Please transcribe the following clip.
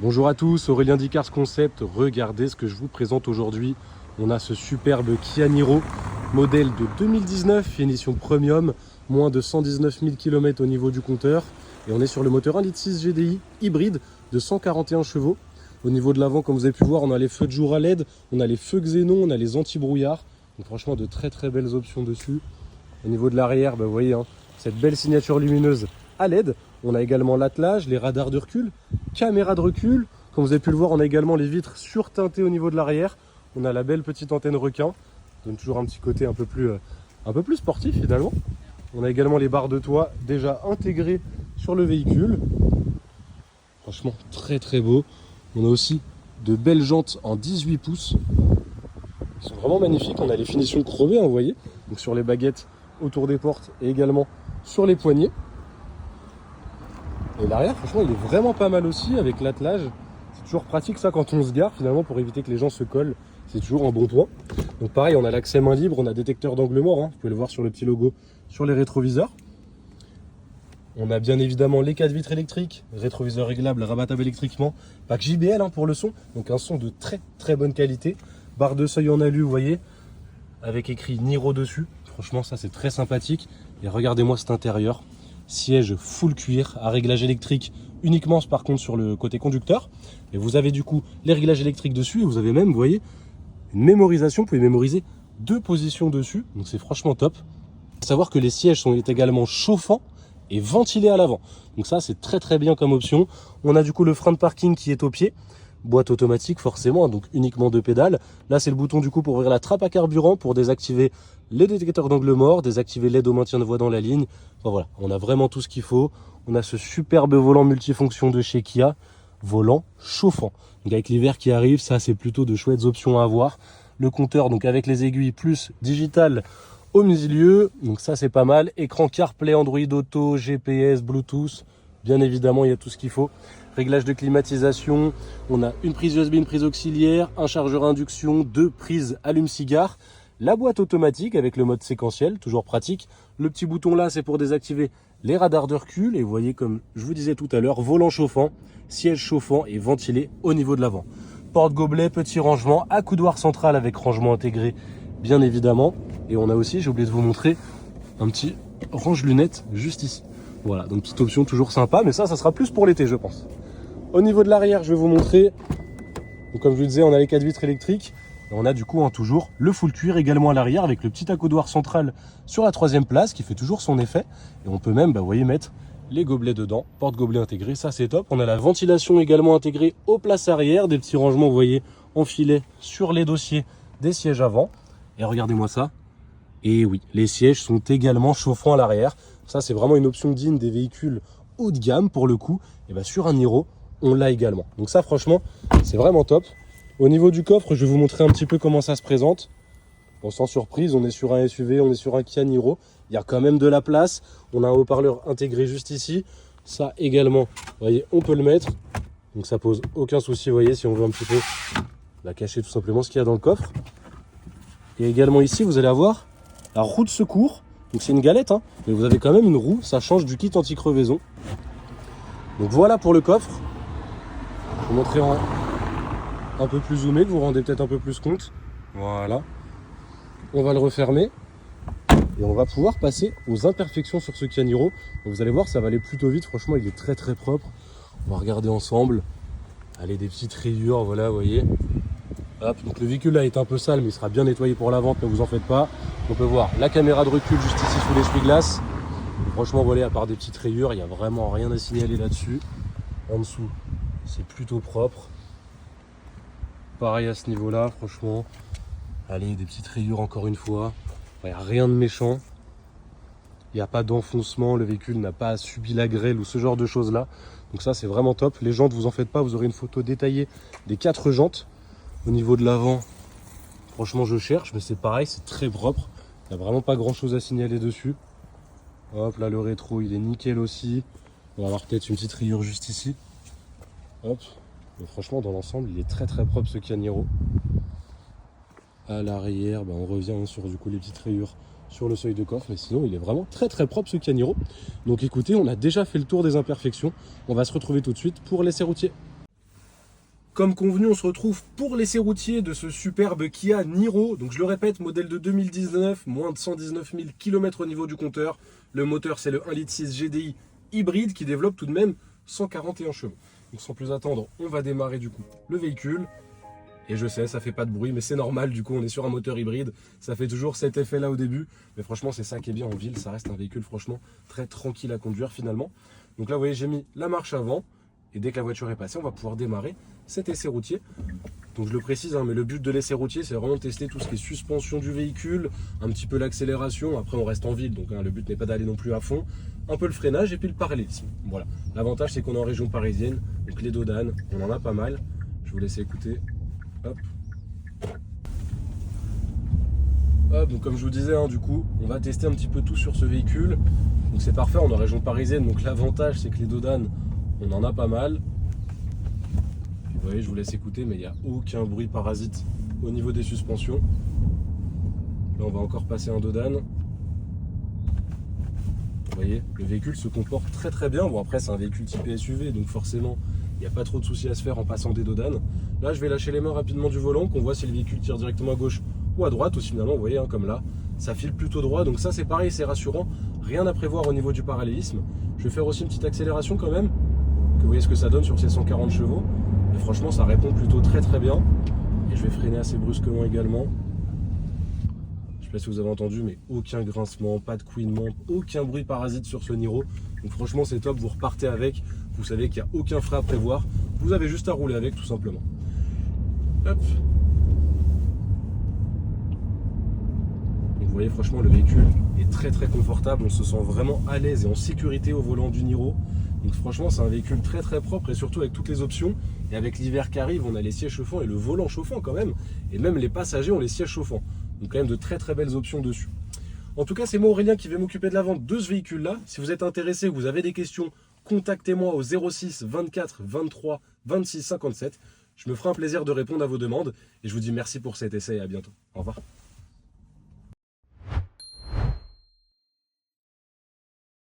Bonjour à tous, Aurélien d'Icars Concept. Regardez ce que je vous présente aujourd'hui. On a ce superbe Kia Niro, modèle de 2019, finition premium, moins de 119 000 km au niveau du compteur. Et on est sur le moteur 1,6 litre GDI hybride de 141 chevaux. Au niveau de l'avant, comme vous avez pu voir, on a les feux de jour à LED, on a les feux xénon, on a les anti-brouillard. Donc franchement, de très belles options dessus. Au niveau de l'arrière, vous voyez, cette belle signature lumineuse à LED. On a également l'attelage, les radars de recul, caméra de recul. Comme vous avez pu le voir, on a également les vitres surteintées au niveau de l'arrière. On a la belle petite antenne requin, donne toujours un petit côté un peu plus sportif finalement. On a également les barres de toit déjà intégrées sur le véhicule. Franchement, très beau. On a aussi de belles jantes en 18 pouces. Ils sont vraiment magnifiques. On a les finitions chromées, vous voyez. Donc sur les baguettes autour des portes et également sur les poignées. Et l'arrière, franchement, il est vraiment pas mal aussi avec l'attelage. C'est toujours pratique ça quand on se gare finalement pour éviter que les gens se collent. C'est toujours un bon point. Donc pareil, on a l'accès main libre, on a détecteur d'angle mort. Vous pouvez le voir sur le petit logo sur les rétroviseurs. On a bien évidemment les 4 vitres électriques, rétroviseur réglable, rabattable électriquement. Pack JBL pour le son, donc un son de très bonne qualité. Barre de seuil en alu, vous voyez, avec écrit Niro dessus. Franchement, ça c'est très sympathique. Et regardez-moi cet intérieur. Siège full cuir à réglage électrique uniquement par contre sur le côté conducteur. Et vous avez du coup les réglages électriques dessus et vous avez même, vous voyez, une mémorisation. Vous pouvez mémoriser 2 positions dessus. Donc c'est franchement top. Il faut savoir que les sièges sont également chauffants et ventilés à l'avant. Donc ça c'est très bien comme option. On a du coup le frein de parking qui est au pied. Boîte automatique forcément, donc uniquement 2 pédales. Là c'est le bouton du coup pour ouvrir la trappe à carburant, pour désactiver les détecteurs d'angle mort, désactiver l'aide au maintien de voie dans la ligne. Enfin voilà, on a vraiment tout ce qu'il faut. On a ce superbe volant multifonction de chez Kia, volant chauffant. Donc avec l'hiver qui arrive, ça c'est plutôt de chouettes options à avoir. Le compteur donc avec les aiguilles plus digital au milieu, donc ça c'est pas mal. Écran CarPlay, Android Auto, GPS, Bluetooth, bien évidemment il y a tout ce qu'il faut. Réglage de climatisation, on a une prise USB, une prise auxiliaire, un chargeur induction, 2 prises allume-cigare, la boîte automatique avec le mode séquentiel, toujours pratique. Le petit bouton là, c'est pour désactiver les radars de recul. Et vous voyez, comme je vous disais tout à l'heure, volant chauffant, siège chauffant et ventilé au niveau de l'avant. Porte-gobelet, petit rangement, accoudoir central avec rangement intégré, bien évidemment. Et on a aussi, j'ai oublié de vous montrer, un petit range-lunettes juste ici. Voilà, donc petite option toujours sympa, mais ça sera plus pour l'été, je pense. Au niveau de l'arrière, je vais vous montrer. Donc, comme je vous disais, on a les 4 vitres électriques. Et on a du coup toujours le full cuir également à l'arrière avec le petit accoudoir central sur la 3e place qui fait toujours son effet. Et on peut même, vous voyez, mettre les gobelets dedans, porte-gobelet intégré, ça c'est top. On a la ventilation également intégrée aux places arrière, des petits rangements, vous voyez, en filet sur les dossiers des sièges avant. Et regardez-moi ça. Et oui, les sièges sont également chauffants à l'arrière. Ça c'est vraiment une option digne des véhicules haut de gamme pour le coup. Et bien sur un Niro, on l'a également. Donc ça franchement, c'est vraiment top. Au niveau du coffre, je vais vous montrer un petit peu comment ça se présente. Bon, sans surprise, on est sur un SUV, on est sur un Kia Niro. Il y a quand même de la place. On a un haut-parleur intégré juste ici. Ça également, vous voyez, on peut le mettre. Donc ça pose aucun souci, vous voyez, si on veut un petit peu la cacher tout simplement ce qu'il y a dans le coffre. Et également ici, vous allez avoir la roue de secours. Donc c'est une galette, mais vous avez quand même une roue. Ça change du kit anti-crevaison. Donc voilà pour le coffre. Je vais vous montrer un peu plus zoomé, que vous vous rendez peut-être un peu plus compte. Voilà. On va le refermer. Et on va pouvoir passer aux imperfections sur ce Kia Niro. Donc vous allez voir, ça va aller plutôt vite. Franchement, il est très propre. On va regarder ensemble. Allez, des petites rayures, voilà, vous voyez. Hop, donc le véhicule là est un peu sale, mais il sera bien nettoyé pour la vente, ne vous en faites pas. On peut voir la caméra de recul juste ici sous l'essuie-glace. Franchement, voilà, à part des petites rayures, il n'y a vraiment rien à signaler là-dessus. En dessous, c'est plutôt propre. Pareil à ce niveau-là, franchement. Allez, des petites rayures encore une fois. Il n'y a rien de méchant. Il n'y a pas d'enfoncement. Le véhicule n'a pas subi la grêle ou ce genre de choses-là. Donc ça, c'est vraiment top. Les jantes, vous en faites pas. Vous aurez une photo détaillée des 4 jantes. Au niveau de l'avant, franchement, je cherche, mais c'est pareil, c'est très propre. Il n'y a vraiment pas grand-chose à signaler dessus. Hop, là, le rétro, il est nickel aussi. On va avoir peut-être une petite rayure juste ici. Hop. Mais franchement, dans l'ensemble, il est très propre ce Kia Niro. À l'arrière, on revient sur du coup les petites rayures sur le seuil de coffre, mais sinon il est vraiment très propre ce Kia Niro. Donc écoutez, on a déjà fait le tour des imperfections. On va se retrouver tout de suite pour l'essai routier. Comme convenu, on se retrouve pour l'essai routier de ce superbe Kia Niro. Donc je le répète, modèle de 2019, moins de 119 000 km au niveau du compteur. Le moteur, c'est le 1,6 litre GDI hybride qui développe tout de même 141 chevaux. Donc sans plus attendre, on va démarrer du coup le véhicule. Et je sais, ça fait pas de bruit, mais c'est normal, du coup on est sur un moteur hybride. Ça fait toujours cet effet là au début. Mais franchement, c'est ça qui est bien en ville. Ça reste un véhicule franchement très tranquille à conduire finalement. Donc là, vous voyez, j'ai mis la marche avant. Et dès que la voiture est passée, on va pouvoir démarrer cet essai routier. Donc je le précise, hein, mais le but de l'essai routier, c'est vraiment de tester tout ce qui est suspension du véhicule, un petit peu l'accélération. Après, on reste en ville, donc hein, le but n'est pas d'aller non plus à fond. Un peu le freinage et puis le parallélisme. Voilà. L'avantage, c'est qu'on est en région parisienne, donc les dos d'âne, on en a pas mal. Je vous laisse écouter. Hop. Hop, donc comme je vous disais, hein, du coup, on va tester un petit peu tout sur ce véhicule. Donc c'est parfait, on est en région parisienne, donc l'avantage, c'est que les dos d'âne, on en a pas mal. Puis vous voyez, je vous laisse écouter, mais il n'y a aucun bruit parasite au niveau des suspensions. Là, on va encore passer un dos d'âne. Vous voyez, le véhicule se comporte très très bien. Bon, après, c'est un véhicule type SUV, donc forcément, il n'y a pas trop de soucis à se faire en passant des dos d'âne. Là, je vais lâcher les mains rapidement du volant, qu'on voit si le véhicule tire directement à gauche ou à droite, ou finalement, vous voyez, hein, comme là, ça file plutôt droit. Donc ça, c'est pareil, c'est rassurant. Rien à prévoir au niveau du parallélisme. Je vais faire aussi une petite accélération quand même. Vous voyez ce que ça donne sur ces 140 chevaux. Et franchement, ça répond plutôt très très bien. Et je vais freiner assez brusquement également. Je sais pas si vous avez entendu, mais aucun grincement, pas de couinement, aucun bruit parasite sur ce Niro. Donc franchement, c'est top, vous repartez avec. Vous savez qu'il n'y a aucun frais à prévoir. Vous avez juste à rouler avec, tout simplement. Hop. Donc vous voyez, franchement, le véhicule est très très confortable. On se sent vraiment à l'aise et en sécurité au volant du Niro. Donc franchement, c'est un véhicule très très propre et surtout avec toutes les options. Et avec l'hiver qui arrive, on a les sièges chauffants et le volant chauffant quand même. Et même les passagers ont les sièges chauffants. Donc quand même de très très belles options dessus. En tout cas, c'est moi Aurélien qui vais m'occuper de la vente de ce véhicule-là. Si vous êtes intéressé ou vous avez des questions, contactez-moi au 06 24 23 26 57. Je me ferai un plaisir de répondre à vos demandes. Et je vous dis merci pour cet essai et à bientôt. Au revoir.